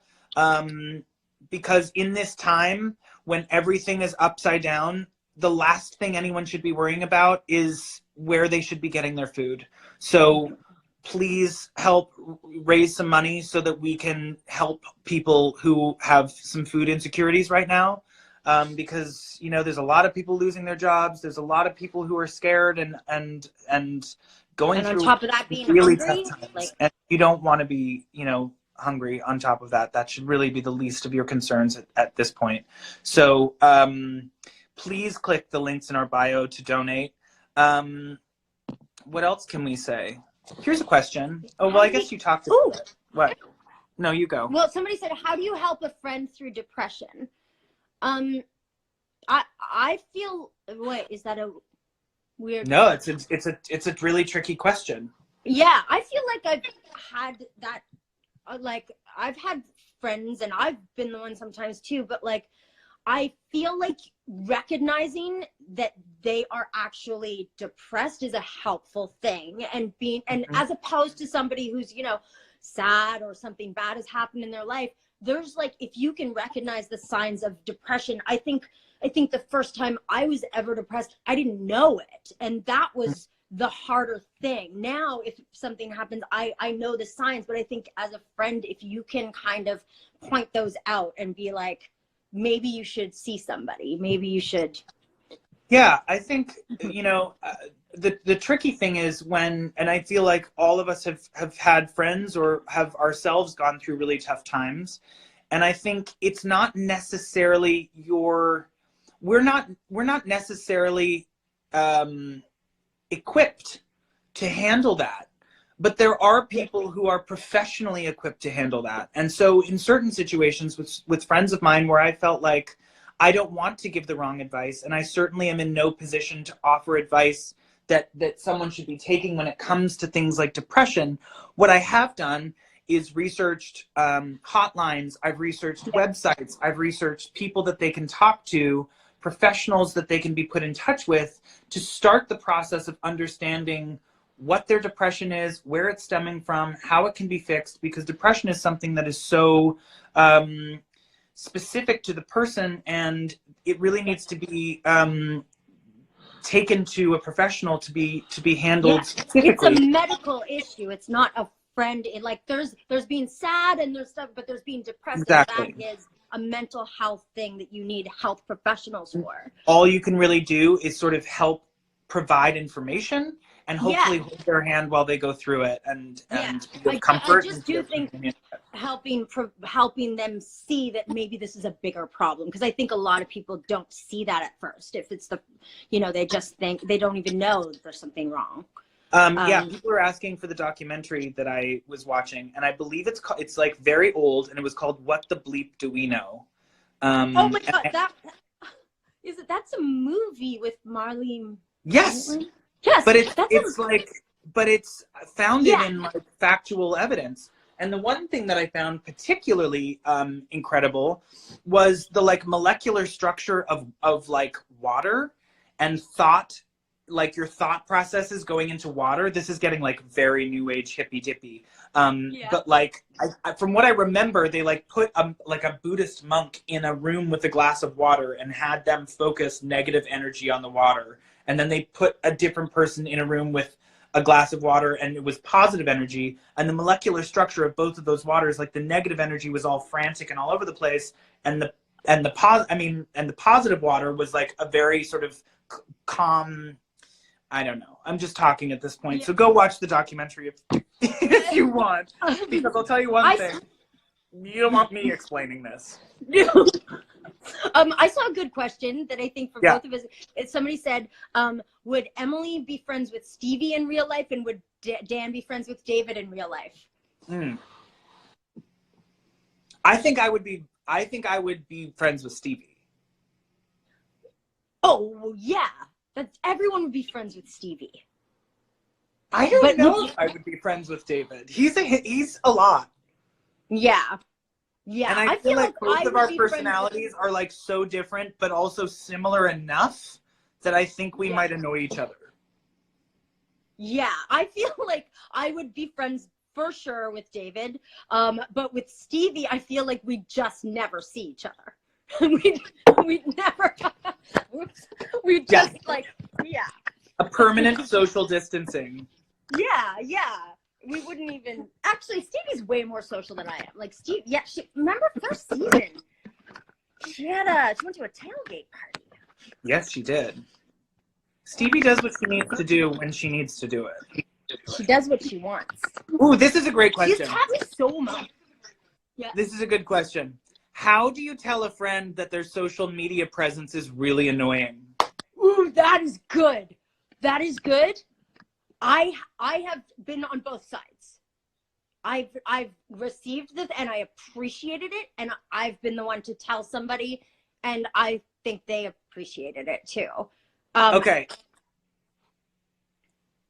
because in this time when everything is upside down, the last thing anyone should be worrying about is where they should be getting their food. So please help raise some money so that we can help people who have some food insecurities right now. Because, you know, there's a lot of people losing their jobs. There's a lot of people who are scared and going through on top of that being really hungry, tough times. like, And you don't want to be, you know, hungry on top of that. That should really be the least of your concerns at this point. So please click the links in our bio to donate. What else can we say? Here's a question. Oh, well, I guess you talked about it. What? No, you go. well, somebody said, how do you help a friend through depression? I feel, wait, is that a weird? No, it's a really tricky question. Yeah, I feel like I've had that, like, I've had friends and I've been the one sometimes too, but like, I feel like recognizing that they are actually depressed is a helpful thing, and being, and as opposed to somebody who's, you know, sad or something bad has happened in their life, there's like, if you can recognize the signs of depression, I think the first time I was ever depressed, I didn't know it. And that was the harder thing. Now, if something happens, I know the signs, but I think as a friend, if you can kind of point those out and be like, maybe you should see somebody, maybe you should. Yeah, I think, you know, the tricky thing is when, and I feel like all of us have had friends or have ourselves gone through really tough times. And I think it's not necessarily we're not necessarily equipped to handle that. But there are people who are professionally equipped to handle that. And so in certain situations with friends of mine where I felt like I don't want to give the wrong advice, and I certainly am in no position to offer advice that someone should be taking when it comes to things like depression, what I have done is researched hotlines, I've researched websites, I've researched people that they can talk to, professionals that they can be put in touch with to start the process of understanding what their depression is, where it's stemming from, how it can be fixed, because depression is something that is so specific to the person, and it really needs to be taken to a professional to be handled specifically. It's a medical issue. It's not a friend. Like there's being sad and there's stuff, but there's being depressed. Exactly. And that is a mental health thing that you need health professionals for. All you can really do is sort of help provide information and hopefully hold their hand while they go through it and give comfort. I just do think helping them see that maybe this is a bigger problem, because I think a lot of people don't see that at first. If it's they just think, they don't even know there's something wrong. People were asking for the documentary that I was watching, and I believe it's like very old, and it was called "What the Bleep Do We Know?" Oh my god, that's a movie with Marlene. Yes. Yes, but it's founded in like factual evidence. And the one thing that I found particularly incredible was the like molecular structure of like water and thought, like your thought processes going into water. This is getting like very new age hippy dippy. But like from what I remember, they like put like a Buddhist monk in a room with a glass of water and had them focus negative energy on the water. And then they put a different person in a room with a glass of water, and it was positive energy. And the molecular structure of both of those waters, like the negative energy was all frantic and all over the place, and the positive water was like a very sort of calm. I don't know. I'm just talking at this point. So go watch the documentary if you want, because I'll tell you one thing. You don't want me explaining this. I saw a good question that I think for both of us. Somebody said, would Emily be friends with Stevie in real life, and would Dan be friends with David in real life? I think I would be friends with Stevie. Oh yeah, everyone would be friends with Stevie. I don't know if I would be friends with David. He's a lot. Yeah. And I feel like both of our personalities are like so different, but also similar enough that I think we might annoy each other. Yeah, I feel like I would be friends for sure with David. But with Stevie, I feel like we just never see each other. we never, we just like, yeah. A permanent social distancing. Yeah. We wouldn't even, actually, Stevie's way more social than I am. Like Steve, yeah, remember first season? She went to a tailgate party. Yes, she did. Stevie does what she needs to do when she needs to do it. She does what she wants. Ooh, this is a great question. She's taught me so much. Yeah. This is a good question. How do you tell a friend that their social media presence is really annoying? Ooh, that is good. That is good. I have been on both sides. I've received this and I appreciated it, and I've been the one to tell somebody, and I think they appreciated it too. Okay.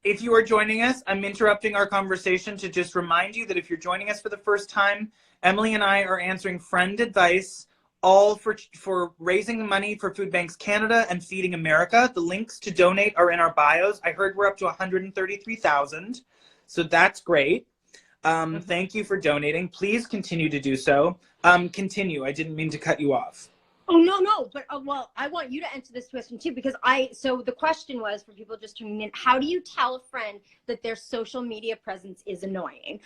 If you are joining us, I'm interrupting our conversation to just remind you that if you're joining us for the first time, Emily and I are answering friend advice, all for raising money for Food Banks Canada and Feeding America. The links to donate are in our bios. I heard we're up to 133,000, so that's great. Thank you for donating. Please continue to do so. Continue. I didn't mean to cut you off. Oh, no. But, well, I want you to answer this question too, because so the question was, for people just tuning in, how do you tell a friend that their social media presence is annoying?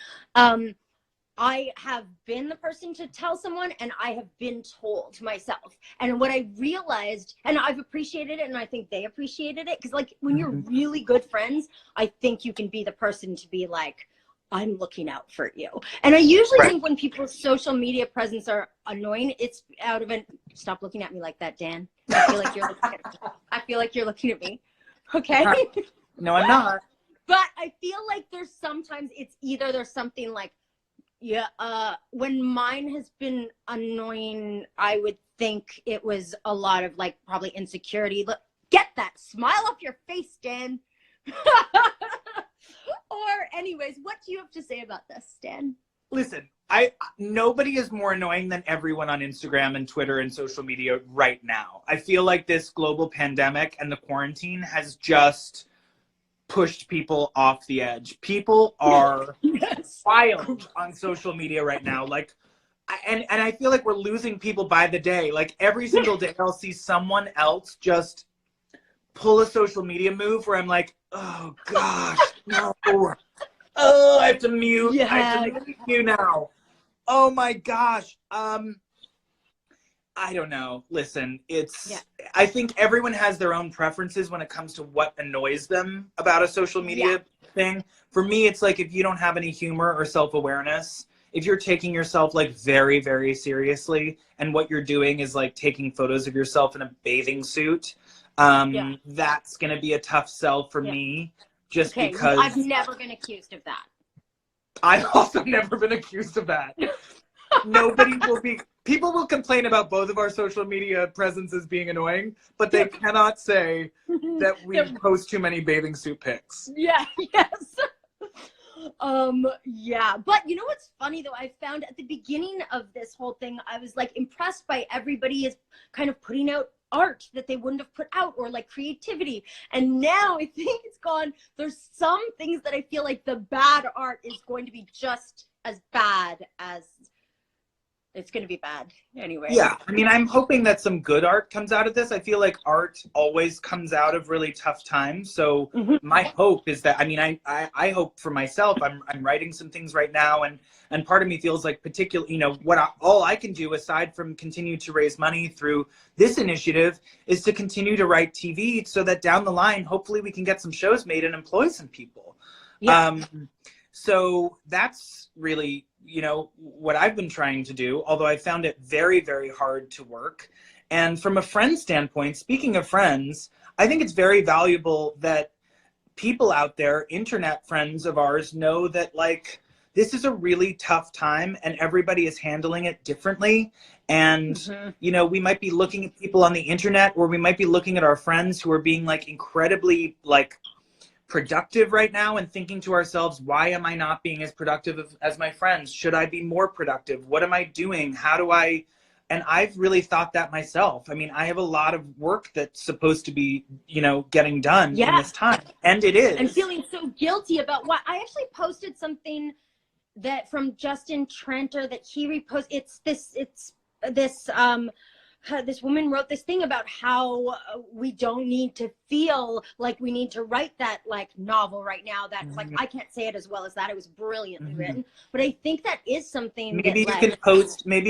I have been the person to tell someone, and I have been told myself. And what I realized, and I've appreciated it, and I think they appreciated it, because like when you're really good friends, I think you can be the person to be like, I'm looking out for you. And I usually think when people's social media presence are annoying, it's out of stop looking at me like that, Dan. I feel like you're looking at me. I feel like you're looking at me. Okay? No, I'm not. But I feel like there's sometimes there's something like, when mine has been annoying, I would think it was a lot of like probably insecurity. Look, get that smile off your face, Dan. Or anyways, what do you have to say about this, Stan? Listen, nobody is more annoying than everyone on Instagram and Twitter and social media right now. I feel like this global pandemic and the quarantine has just pushed people off the edge. People are wild on social media right now. Like, and I feel like we're losing people by the day. Like every single day I'll see someone else just pull a social media move where I'm like, oh gosh, no. Oh, I have to mute. Yeah. I have to mute you now. Oh my gosh. I don't know. Listen, I think everyone has their own preferences when it comes to what annoys them about a social media thing. For me, it's like if you don't have any humor or self-awareness, if you're taking yourself like very, very seriously, and what you're doing is like taking photos of yourself in a bathing suit, that's going to be a tough sell for me, just because I've never been accused of that. I've also never been accused of that. People will complain about both of our social media presences being annoying, but they cannot say that we post too many bathing suit pics. Yes. But you know what's funny though? I found at the beginning of this whole thing, I was like impressed by everybody is kind of putting out art that they wouldn't have put out, or like creativity. And now I think it's gone. There's some things that I feel like the bad art is going to be just as bad as it's going to be bad anyway. Yeah. I mean, I'm hoping that some good art comes out of this. I feel like art always comes out of really tough times. So my hope is that, I mean, I hope for myself, I'm writing some things right now, and part of me feels like particularly, all I can do aside from continue to raise money through this initiative is to continue to write TV so that down the line, hopefully we can get some shows made and employ some people. Yeah. So that's really, what I've been trying to do, although I found it very, very hard to work. And from a friend standpoint, speaking of friends, I think it's very valuable that people out there, internet friends of ours, know that like, this is a really tough time and everybody is handling it differently. And, we might be looking at people on the internet, or we might be looking at our friends who are being like incredibly like productive right now and thinking to ourselves, why am I not being as productive as my friends? Should I be more productive? What am I doing? How do I? And I've really thought that myself. I mean, I have a lot of work that's supposed to be, getting done in this time. And it is. And feeling so guilty about what I actually posted something that from Justin Trenter that he reposted. It's this this woman wrote this thing about how we don't need to feel like we need to write that like novel right now. That like, I can't say it as well as that. It was brilliantly written, but I think that is something Maybe that, you like,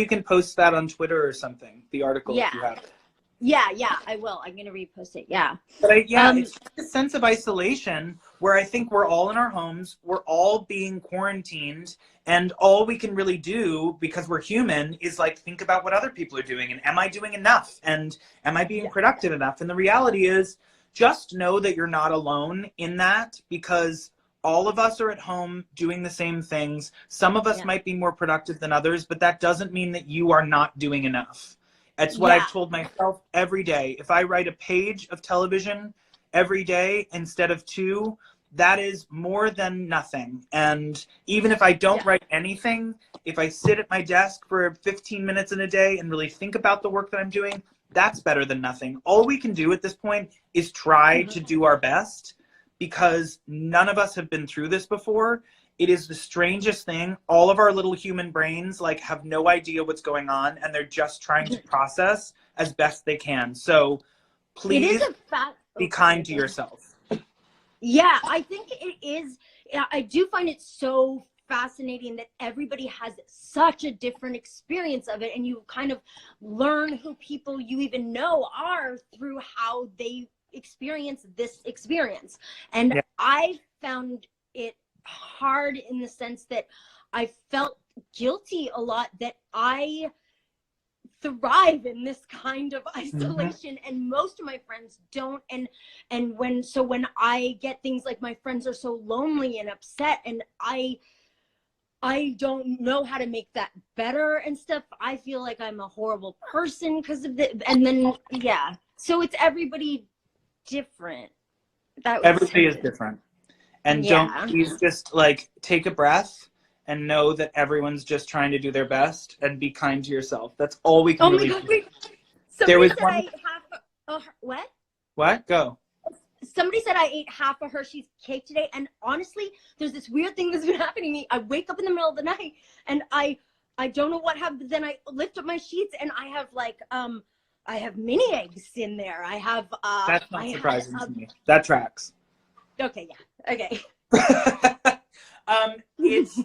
can post that on Twitter or something. The article, if you have it. Yeah, I will. I'm gonna repost it. Yeah. But it's just a sense of isolation where I think we're all in our homes, we're all being quarantined, and all we can really do, because we're human, is like think about what other people are doing, and am I doing enough, and am I being productive enough? And the reality is, just know that you're not alone in that, because all of us are at home doing the same things. Some of us might be more productive than others, but that doesn't mean that you are not doing enough. That's what I've told myself every day. If I write a page of television every day instead of 2, that is more than nothing. And even if I don't write anything, if I sit at my desk for 15 minutes in a day and really think about the work that I'm doing, that's better than nothing. All we can do at this point is try to do our best, because none of us have been through this before. It is the strangest thing. All of our little human brains like have no idea what's going on, and they're just trying to process as best they can. So please be kind to yourself. Yeah, I think it is. I do find it so fascinating that everybody has such a different experience of it, and you kind of learn who people you even know are through how they experience this experience. And I found it hard in the sense that I felt guilty a lot that I thrive in this kind of isolation, and most of my friends don't. And when I get things like my friends are so lonely and upset, and I don't know how to make that better and stuff, I feel like I'm a horrible person because of it. And then so it's everybody different. Everybody is different. And don't, please just like take a breath and know that everyone's just trying to do their best, and be kind to yourself. That's all we can really do. Somebody said I ate half what? What? Go. Somebody said I ate half a Hershey's cake today, and honestly, there's this weird thing that's been happening to me. I wake up in the middle of the night and I don't know what happened, but then I lift up my sheets and I have like I have mini eggs in there. I have That's not surprising to me. That tracks. Okay, okay. It's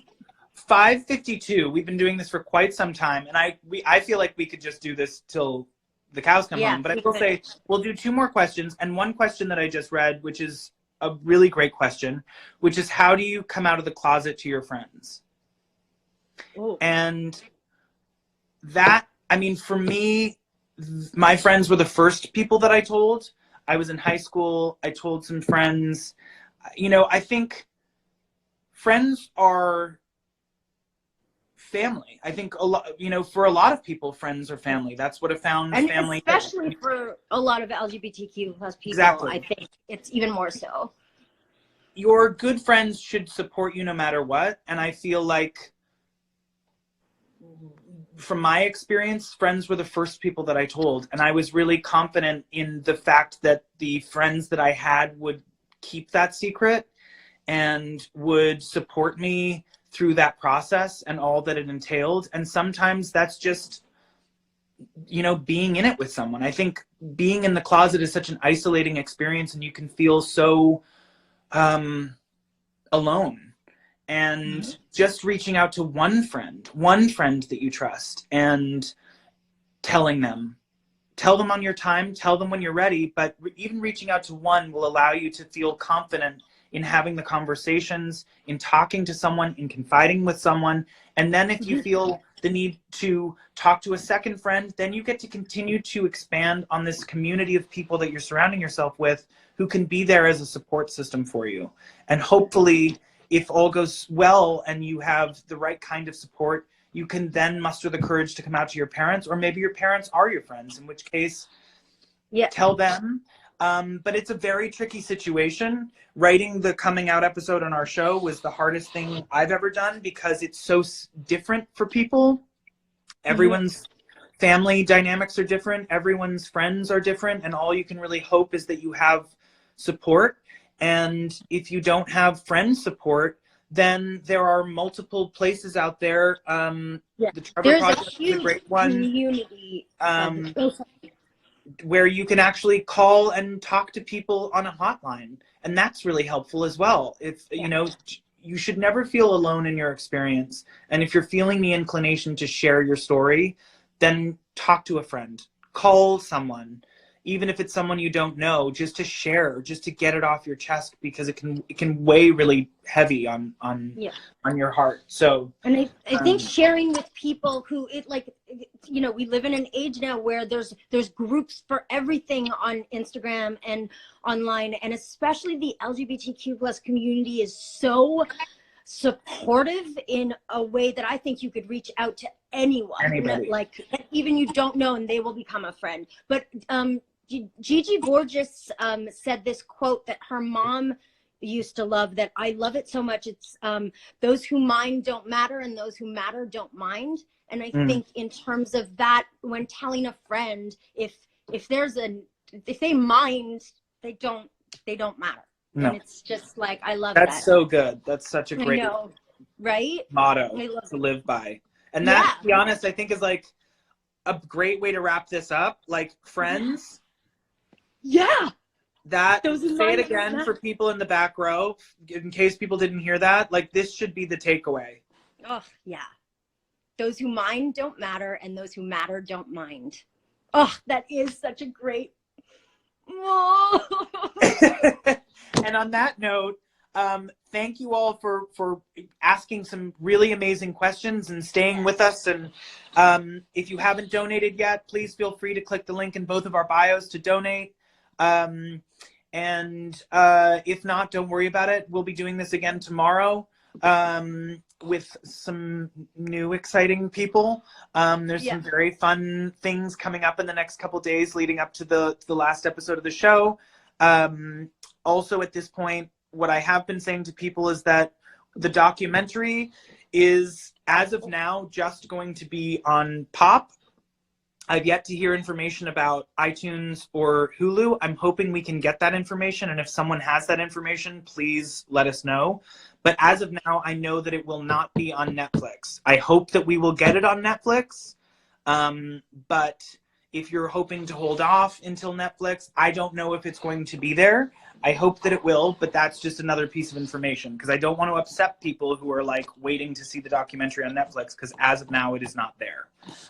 5:52. We've been doing this for quite some time, and I feel like we could just do this till the cows come home. But I will say we'll do 2 more questions, and one question that I just read, which is a really great question, which is, how do you come out of the closet to your friends? Ooh. And that, I mean, for me, my friends were the first people that I told. I was in high school. I told some friends. You know, I think friends are family. I think a lot, you know, for a lot of people, friends are family. That's what a family is. Especially for a lot of LGBTQ plus people, exactly. I think it's even more so. Your good friends should support you no matter what. And I feel like, from my experience, friends were the first people that I told. And I was really confident in the fact that the friends that I had would keep that secret and would support me through that process and all that it entailed. And sometimes that's just, you know, being in it with someone. I think being in the closet is such an isolating experience, and you can feel so alone. And just reaching out to one friend that you trust, and tell them on your time, tell them when you're ready. But even reaching out to one will allow you to feel confident in having the conversations, in talking to someone, in confiding with someone. And then if you feel the need to talk to a second friend, then you get to continue to expand on this community of people that you're surrounding yourself with, who can be there as a support system for you. And hopefully, if all goes well and you have the right kind of support, you can then muster the courage to come out to your parents, or maybe your parents are your friends, in which case, tell them. But it's a very tricky situation. Writing the coming out episode on our show was the hardest thing I've ever done, because it's so different for people. Everyone's family dynamics are different. Everyone's friends are different. And all you can really hope is that you have support. And if you don't have friend support, then there are multiple places out there. Yeah. The Trevor There's a Project is a huge great one. community. Where you can actually call and talk to people on a hotline, and that's really helpful as well. If you know, you should never feel alone in your experience, and if you're feeling the inclination to share your story, then talk to a friend, call someone, even if it's someone you don't know, just to share, just to get it off your chest, because it can weigh really heavy on your heart. So, and I think sharing with people who we live in an age now where there's groups for everything on Instagram and online, and especially the LGBTQ plus community is so supportive in a way that I think you could reach out to anyone, like even you don't know, and they will become a friend. But Gigi Borges said this quote that her mom used to love, that I love it so much. It's those who mind don't matter, and those who matter don't mind. And I think in terms of that, when telling a friend, if they mind, they don't matter. No. And it's just like, I love that. That's so good. That's such a great right? motto to live by. And that, to be honest, I think is like a great way to wrap this up. Like, friends. Yeah. Say it again for people in the back row, in case people didn't hear that. Like, this should be the takeaway. Oh, yeah. Those who mind don't matter, and those who matter don't mind. Oh, that is such a great. And on that note, thank you all for asking some really amazing questions and staying with us. And if you haven't donated yet, please feel free to click the link in both of our bios to donate. And if not, don't worry about it. We'll be doing this again tomorrow with some new exciting people. There's some very fun things coming up in the next couple days leading up to the last episode of the show. Also, at this point, what I have been saying to people is that the documentary is, as of now, just going to be on Pop. I've yet to hear information about iTunes or Hulu. I'm hoping we can get that information, and if someone has that information, please let us know. But as of now, I know that it will not be on Netflix. I hope that we will get it on Netflix, but if you're hoping to hold off until Netflix, I don't know if it's going to be there. I hope that it will, but that's just another piece of information, because I don't want to upset people who are like waiting to see the documentary on Netflix, because as of now, it is not there.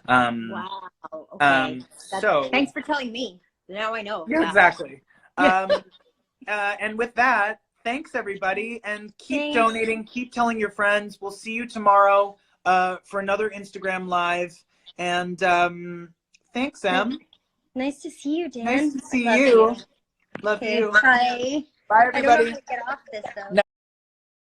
Wow. Okay. So thanks for telling me. Now I know. Yeah, exactly. And with that, thanks everybody, and keep donating, keep telling your friends. We'll see you tomorrow for another Instagram Live. And thanks, Em. Nice to see you, Dan. Nice to see you. Love you. Bye. Bye, everybody. I don't know how to get off this, though. No.